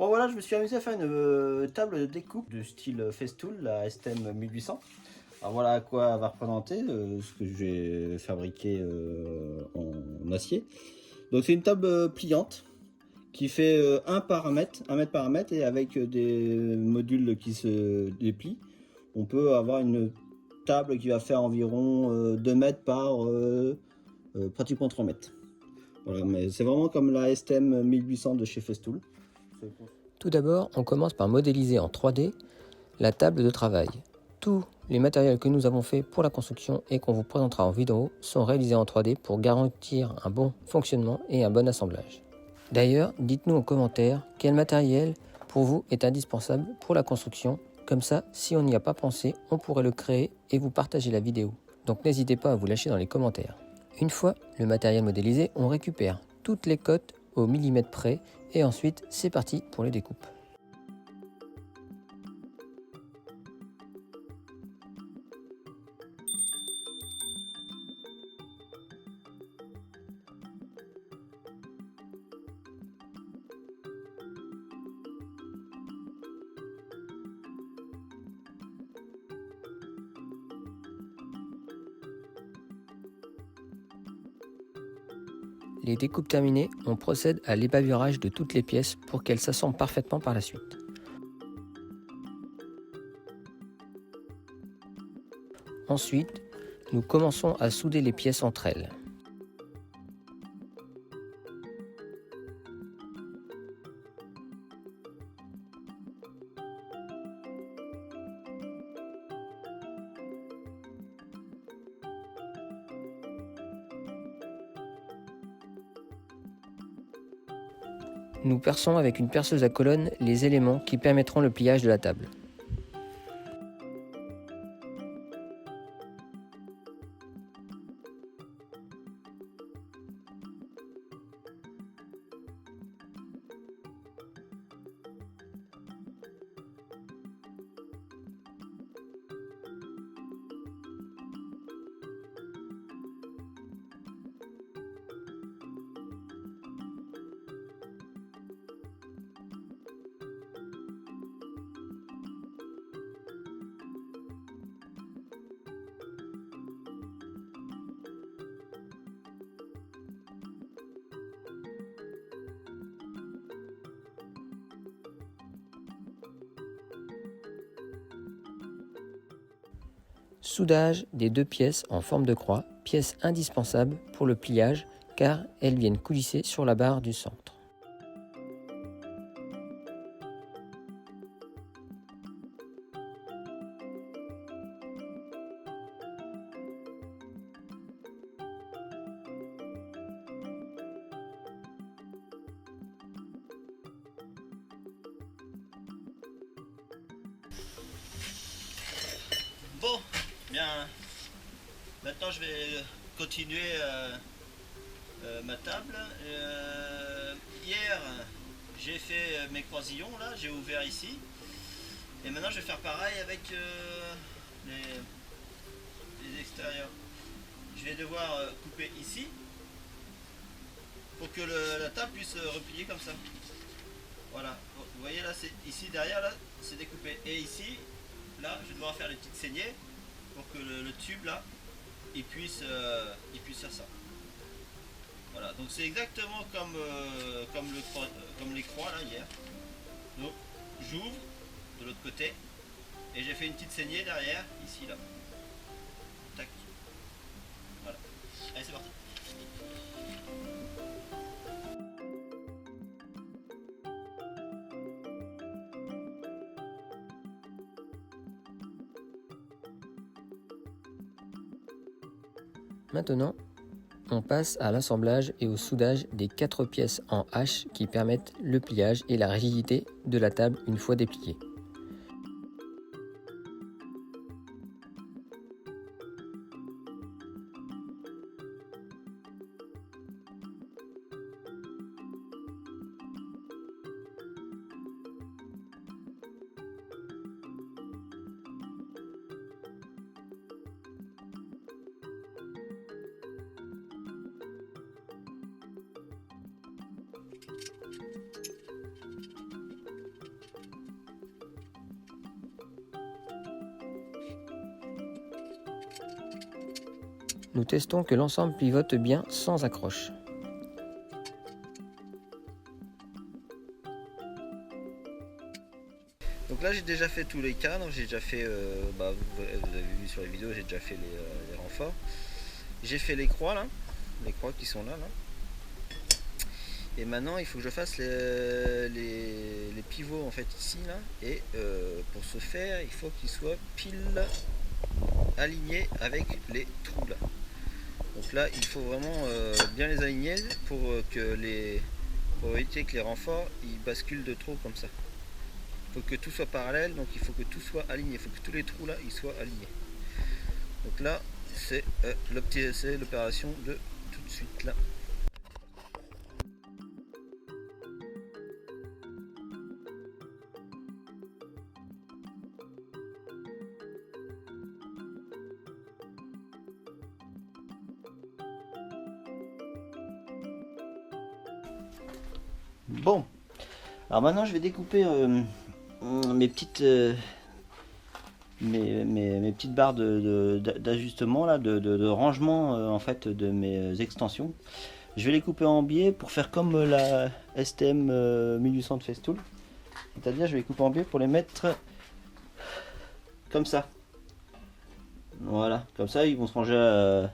Bon voilà, je me suis amusé à faire une table de découpe de style Festool, la STM 1800. Alors voilà à quoi elle va représenter ce que j'ai fabriqué en acier. Donc c'est une table pliante qui fait 1 mètre par mètre et avec des modules qui se déplient. On peut avoir une table qui va faire environ 2 mètres par pratiquement 3 mètres. Voilà, mais c'est vraiment comme la STM 1800 de chez Festool. Tout d'abord, on commence par modéliser en 3D la table de travail. Tous les matériels que nous avons faits pour la construction et qu'on vous présentera en vidéo sont réalisés en 3D pour garantir un bon fonctionnement et un bon assemblage. D'ailleurs, dites-nous en commentaire quel matériel pour vous est indispensable pour la construction. Comme ça, si on n'y a pas pensé, on pourrait le créer et vous partager la vidéo. Donc n'hésitez pas à vous lâcher dans les commentaires. Une fois le matériel modélisé, on récupère toutes les cotes au millimètre près et ensuite c'est parti pour les découpes. Les découpes terminées, on procède à l'ébavurage de toutes les pièces pour qu'elles s'assemblent parfaitement par la suite. Ensuite, nous commençons à souder les pièces entre elles. Nous perçons avec une perceuse à colonne les éléments qui permettront le pliage de la table. Soudage des deux pièces en forme de croix, pièces indispensables pour le pliage car elles viennent coulisser sur la barre du centre. Bon, bien, maintenant je vais continuer ma table. Hier, j'ai fait mes croisillons, là, j'ai ouvert ici. Et maintenant je vais faire pareil avec les extérieurs. Je vais devoir couper ici pour que la table puisse replier comme ça. Voilà, vous voyez là, ici derrière, là, c'est découpé. Et ici, là, je vais devoir faire les petites saignées pour que le tube là, il puisse faire ça. Voilà, donc c'est exactement comme les croix là hier. Donc j'ouvre de l'autre côté et j'ai fait une petite saignée derrière, ici là. Tac. Voilà. Allez, c'est parti. Maintenant, on passe à l'assemblage et au soudage des 4 pièces en H qui permettent le pliage et la rigidité de la table une fois dépliée. nous testons que l'ensemble pivote bien sans accroche. Donc là j'ai déjà fait tous les cadres, j'ai déjà fait, vous avez vu sur les vidéos, j'ai déjà fait les renforts. J'ai fait les croix là, les croix qui sont là. Et maintenant il faut que je fasse les pivots en fait ici là. Et pour ce faire il faut qu'ils soient pile alignés avec les trous là. Donc là il faut vraiment bien les aligner pour éviter que les renforts ils basculent de trop comme ça. Il faut que tout soit parallèle, donc il faut que tout soit aligné, il faut que tous les trous là ils soient alignés. Donc là c'est l'opération de tout de suite là. Bon, alors maintenant je vais découper mes petites mes petites barres d'ajustement là, de rangement en fait de mes extensions. Je vais les couper en biais pour faire comme la STM 1800 de Festool. C'est-à-dire je vais les couper en biais pour les mettre comme ça. Voilà, comme ça ils vont se ranger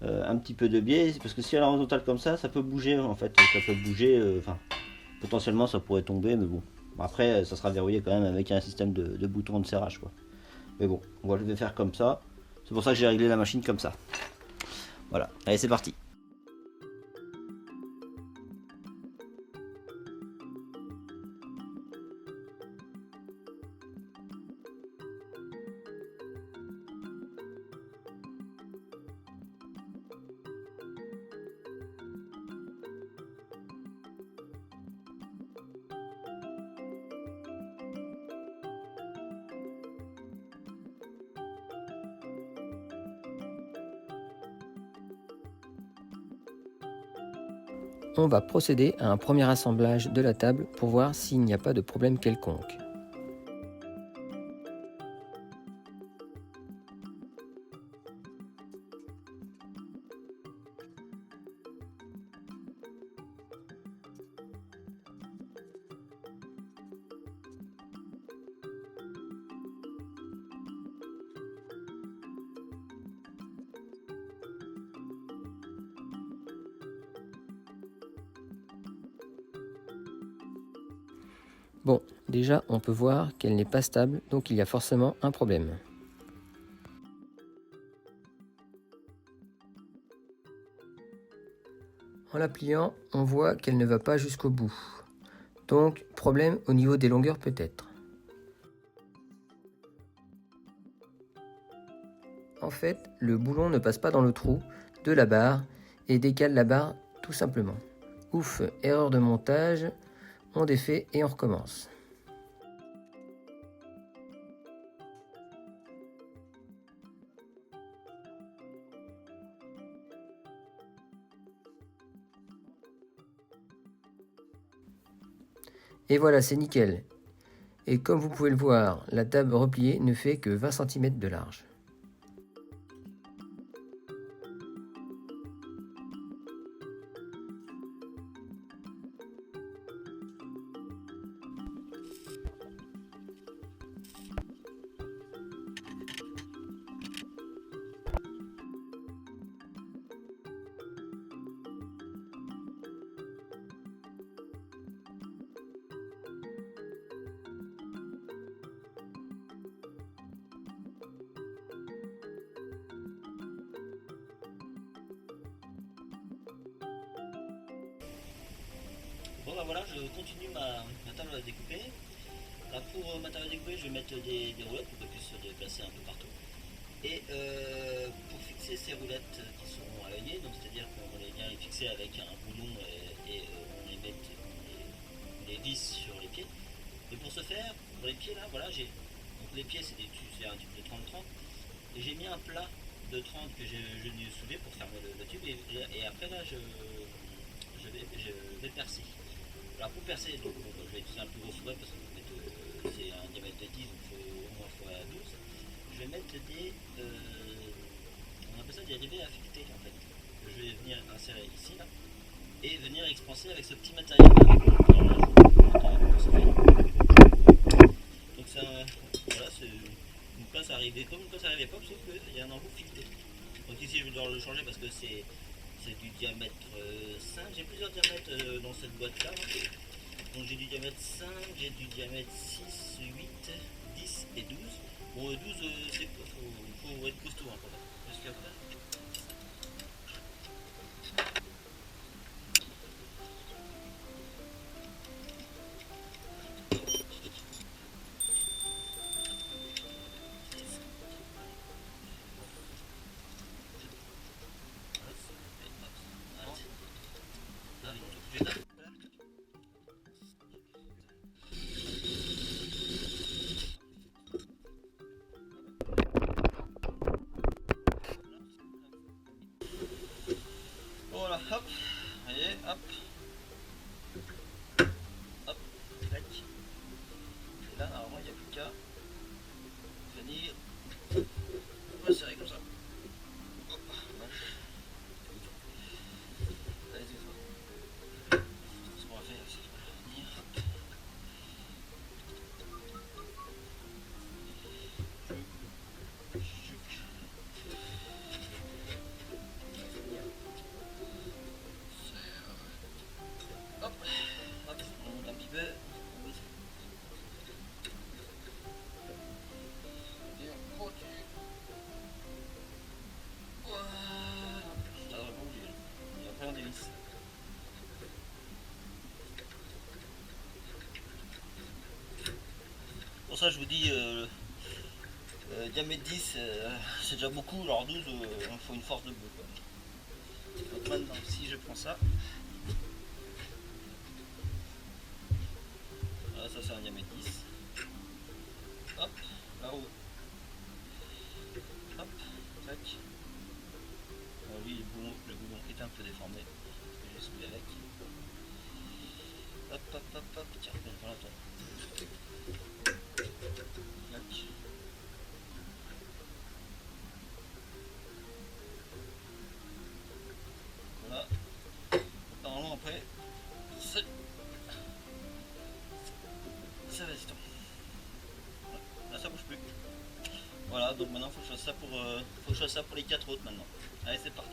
un petit peu de biais, parce que si à la horizontale comme ça peut bouger en fait, ça peut bouger, potentiellement ça pourrait tomber, mais bon. Après ça sera verrouillé quand même avec un système de boutons de serrage quoi. Mais bon, je vais faire comme ça. C'est pour ça que j'ai réglé la machine comme ça. Voilà, allez c'est parti. On va procéder à un premier assemblage de la table pour voir s'il n'y a pas de problème quelconque. Bon, déjà on peut voir qu'elle n'est pas stable, donc il y a forcément un problème. En la pliant, on voit qu'elle ne va pas jusqu'au bout. Donc, problème au niveau des longueurs peut-être. En fait, le boulon ne passe pas dans le trou de la barre et décale la barre tout simplement. Ouf, erreur de montage, on défait et on recommence. Et voilà, c'est nickel. Et comme vous pouvez le voir, la table repliée ne fait que 20 cm de large. Bon bah voilà, je continue ma table à découper. Là pour ma table à découper, je vais mettre des roulettes pour qu'elles puissent se déplacer un peu partout. Et pour fixer ces roulettes qui seront à l'œillet, donc c'est-à-dire qu'on les vient les fixer avec un boulon et on les met on les visse sur les pieds. Mais pour ce faire, pour les pieds là, voilà, donc les pieds c'est un tube de 30-30 et j'ai mis un plat de 30 que j'ai venu soulever pour fermer le tube et après là je vais percer. Alors pour percer, donc, je vais utiliser un plus gros souret parce que c'est un diamètre de 10, donc il faut au moins x12. Je vais mettre On appelle ça des rivets affectés en fait. Que je vais venir insérer ici là et venir expanser avec ce petit matériel là. Donc ça, voilà, c'est une pince à rivet comme une pince à rivet pop, sauf qu'il y a un embout fileté. Donc ici je vais devoir le changer parce que c'est du diamètre 5. J'ai plusieurs diamètres dans cette boîte là. Donc j'ai du diamètre 5, j'ai du diamètre 6, 8, 10 et 12. Bon 12 faut être costaud hein, quand même. Parce qu'après. Voilà, hop, voyez, hop, hop, tac. Et là, normalement, il n'y a plus qu'à venir. On va serrer comme ça. Hop, allez, c'est ça. Ce qu'on va faire, c'est qu'on va venir, hop. Hop, hop, on monte un petit peu. Et on continue. Voilà. Ça devrait pas bouger. Et après on dévisse. Pour ça je vous dis diamètre 10 c'est déjà beaucoup, alors 12 il faut une force de bœuf. Donc maintenant si je prends ça, voilà, ça c'est un diamètre 10. Hop, là-haut. Hop, tac. Alors lui le boulon est un peu déformé, parce que j'ai soudé avec. Hop, hop, hop, hop, tiens, voilà toi. Tac. Voilà. Normalement après, c'est résistant. Là ça bouge plus. Voilà, donc maintenant faut que je fasse ça pour les 4 autres maintenant. Allez c'est parti.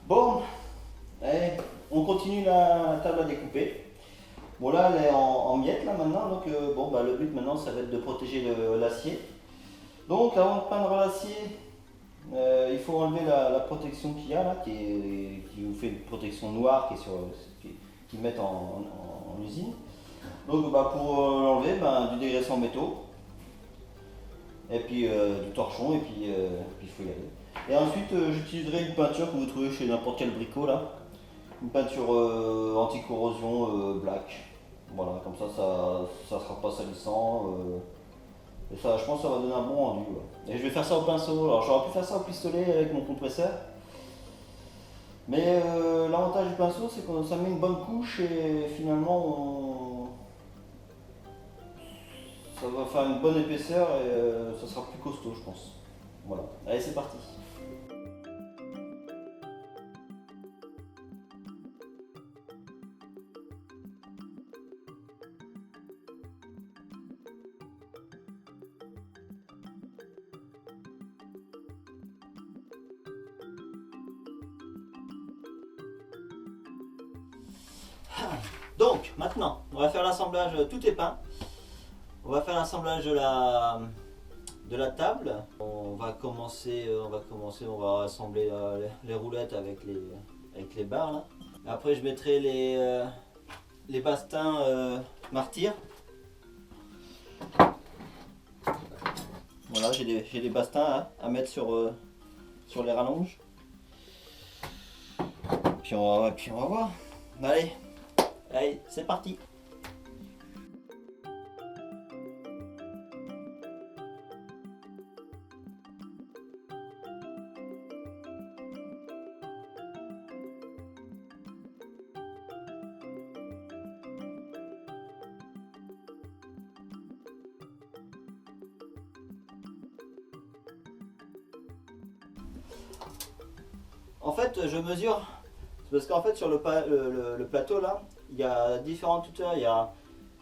Bon, allez, on continue la table à découper. Bon là elle est en miettes là maintenant, donc bon bah le but maintenant ça va être de protéger l'acier. Donc avant de peindre l'acier, il faut enlever la protection qu'il y a là, qui vous fait une protection noire qu'ils mettent en usine. Donc bah, pour l'enlever, du dégraissant métaux, et puis du torchon, et puis il faut y aller. Et ensuite j'utiliserai une peinture que vous trouvez chez n'importe quel bricot là, une peinture anti-corrosion black. Voilà, comme ça sera pas salissant. Et ça, je pense que ça va donner un bon rendu. Ouais. Et je vais faire ça au pinceau. Alors j'aurais pu faire ça au pistolet avec mon compresseur. Mais l'avantage du pinceau, c'est que ça met une bonne couche et finalement ça va faire une bonne épaisseur et ça sera plus costaud, je pense. Voilà. Allez, c'est parti. Donc, maintenant, on va faire l'assemblage, tout est peint. On va faire l'assemblage de la table. On va commencer, on va assembler les roulettes avec les barres là. Après, je mettrai les bastins martyrs. Voilà, j'ai des bastins à mettre sur les rallonges. Puis on va voir. Allez, c'est parti. En fait, je mesure, parce qu'en fait sur le plateau là, il y a différentes hauteurs. Il y a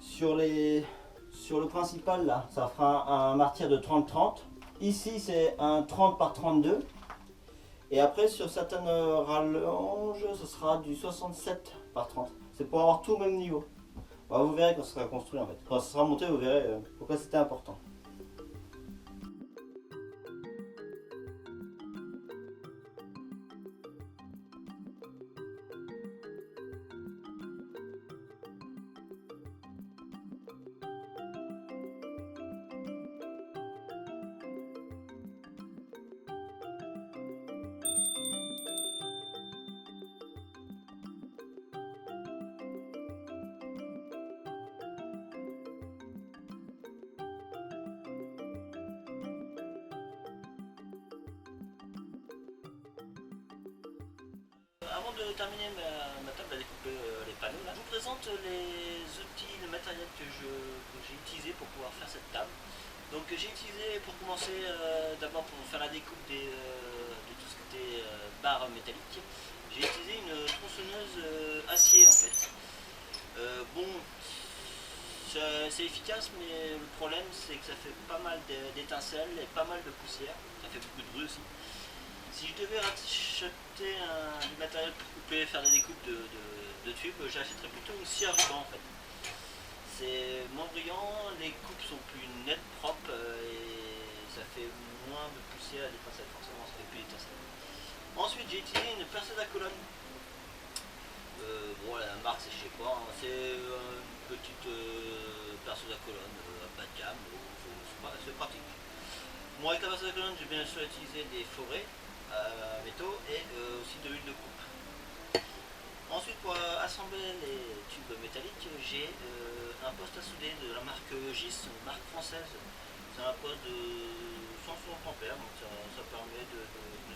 sur le principal là, ça fera un martyr de 30-30. Ici c'est un 30 par 32. Et après sur certaines rallonges, ce sera du 67 par 30. C'est pour avoir tout au même niveau. Bah, vous verrez quand ce sera construit en fait. Quand ce sera monté, vous verrez pourquoi c'était important. Avant de terminer ma table à découper les panneaux, là, je vous présente les outils, le matériel que j'ai utilisé pour pouvoir faire cette table. Donc j'ai utilisé pour commencer d'abord pour faire la découpe de tout ce qui était barre métallique. J'ai utilisé une tronçonneuse acier en fait. Bon, c'est efficace, mais le problème c'est que ça fait pas mal d'étincelles et pas mal de poussière. Ça fait beaucoup de bruit aussi. Si je devais acheter du matériel pour couper, faire des découpes de tubes, j'achèterais plutôt une scie à ruban en fait. C'est moins brillant, les coupes sont plus nettes, propres et ça fait moins de poussière à l'étincelle, forcément ça fait plus d'étincelle. Ensuite j'ai utilisé une perceuse à colonne. Bon la marque c'est je sais quoi, hein. C'est une petite perceuse à colonne à bas de gamme, c'est pratique. Moi avec la perceuse à colonne j'ai bien sûr utilisé des forêts métaux et aussi de l'huile de coupe. Ensuite pour assembler les tubes métalliques, j'ai un poste à souder de la marque GIS, une marque française. C'est un poste de 160 ampères, donc ça permet de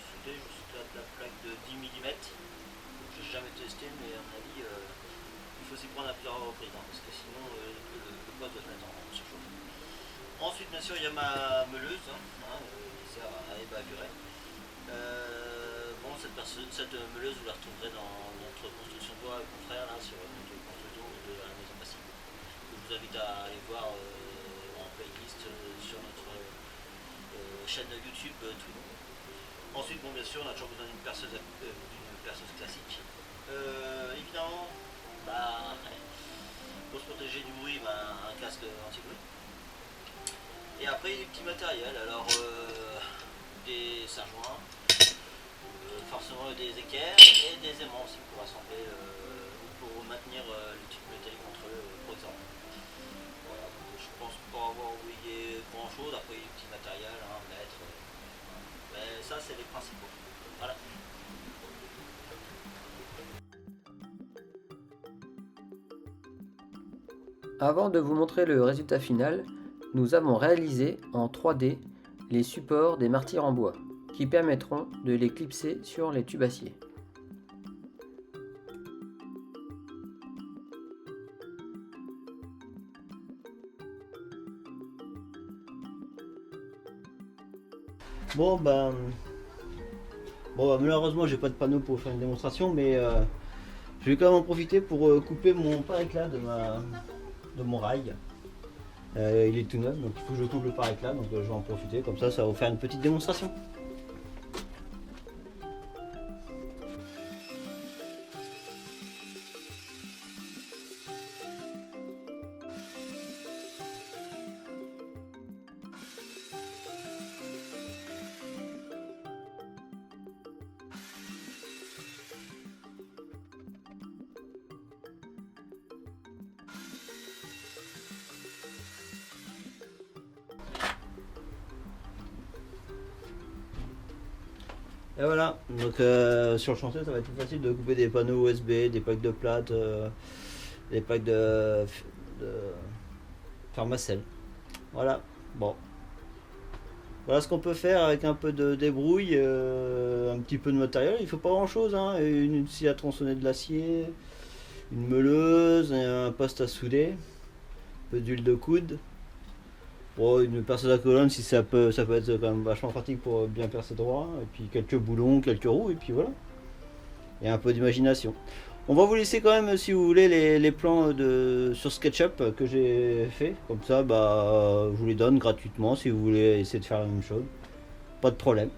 souder jusqu'à la plaque de 10 mm. Je n'ai jamais testé, mais à mon avis il faut s'y prendre à plusieurs reprises, hein, parce que sinon le poste doit se mettre en surchauffe. Ensuite bien sûr il y a ma meuleuse, qui sert à ébavurer. Bon, cette meuleuse, vous la retrouverez dans notre construction de bois avec mon frère, là, sur notre construction de la maison passive. Je vous invite à aller voir en playlist sur notre chaîne YouTube tout. Ensuite, bon, bien sûr, on a toujours besoin d'une perceuse classique. Évidemment, pour se protéger du bruit, un casque anti-bruit. Et après, du petit matériel, alors des serre-joints, forcément des équerres et des aimants aussi pour assembler ou pour maintenir le tube métallique entre eux, par exemple. Voilà, donc je pense pas avoir oublié grand chose. Après il y a du petit matériel, mètre, mais ça c'est les principaux. Voilà. Avant de vous montrer le résultat final, nous avons réalisé en 3D les supports des martyrs en bois, qui permettront de les clipser sur les tubes acier. Bon malheureusement j'ai pas de panneau pour faire une démonstration, mais je vais quand même en profiter pour couper mon par-éclat de mon rail. Il est tout neuf, donc il faut que je coupe le par-éclat, donc je vais en profiter, comme ça va vous faire une petite démonstration. Et voilà, donc sur le chantier ça va être plus facile de couper des panneaux USB, des packs de plates, des packs de Pharmacell. Voilà, bon. Voilà ce qu'on peut faire avec un peu de débrouille, un petit peu de matériel, il faut pas grand chose, hein. Une scie à tronçonner de l'acier, une meuleuse, un poste à souder, un peu d'huile de coude. Bon, une perceuse à colonne, si ça peut être quand même vachement pratique pour bien percer droit. Et puis quelques boulons, quelques roues, et puis voilà. Et un peu d'imagination. On va vous laisser quand même, si vous voulez, les plans sur SketchUp que j'ai fait. Comme ça, bah, je vous les donne gratuitement si vous voulez essayer de faire la même chose. Pas de problème.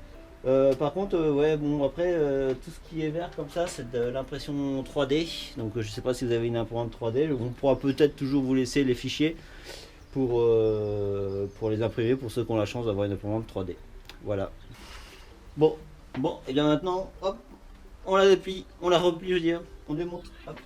Par contre, ouais, bon, après, tout ce qui est vert comme ça, c'est de l'impression 3D. Donc, je sais pas si vous avez une imprimante 3D. On pourra peut-être toujours vous laisser les fichiers pour les imprimer pour ceux qui ont la chance d'avoir une imprimante 3D. Voilà. Bon, et bien maintenant, hop, on la déplie, on la replie, je veux dire, on démonte. Hop.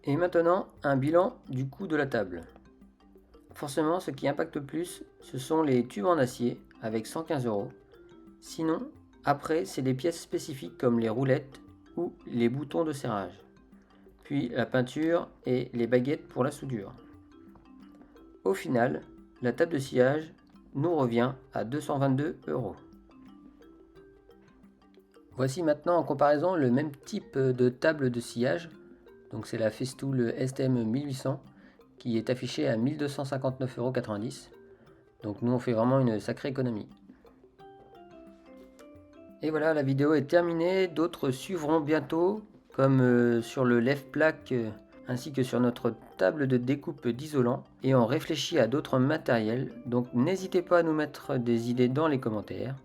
Et maintenant, un bilan du coût de la table. Forcément, ce qui impacte le plus, ce sont les tubes en acier avec 115 €. Sinon, après, c'est les pièces spécifiques comme les roulettes ou les boutons de serrage. Puis la peinture et les baguettes pour la soudure. Au final, la table de sciage nous revient à 222 €. Voici maintenant en comparaison le même type de table de sciage. Donc c'est la Festool STM 1800 qui est affichée à 1259,90 €. Donc nous on fait vraiment une sacrée économie. Et voilà, la vidéo est terminée. D'autres suivront bientôt, comme sur le lève-plaque ainsi que sur notre table de découpe d'isolant. Et on réfléchit à d'autres matériels. Donc n'hésitez pas à nous mettre des idées dans les commentaires.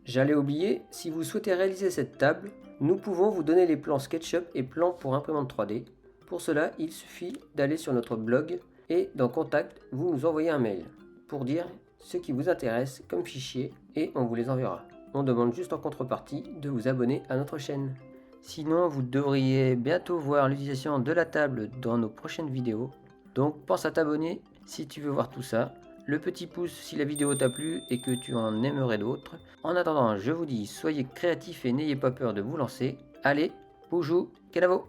J'allais oublier, si vous souhaitez réaliser cette table, nous pouvons vous donner les plans SketchUp et plans pour imprimante 3D. Pour cela, il suffit d'aller sur notre blog et dans Contact, vous nous envoyez un mail pour dire ce qui vous intéresse comme fichier et on vous les enverra. On demande juste en contrepartie de vous abonner à notre chaîne. Sinon, vous devriez bientôt voir l'utilisation de la table dans nos prochaines vidéos. Donc pense à t'abonner si tu veux voir tout ça. Le petit pouce si la vidéo t'a plu et que tu en aimerais d'autres. En attendant, je vous dis, soyez créatifs et n'ayez pas peur de vous lancer. Allez, boujou, kenavo!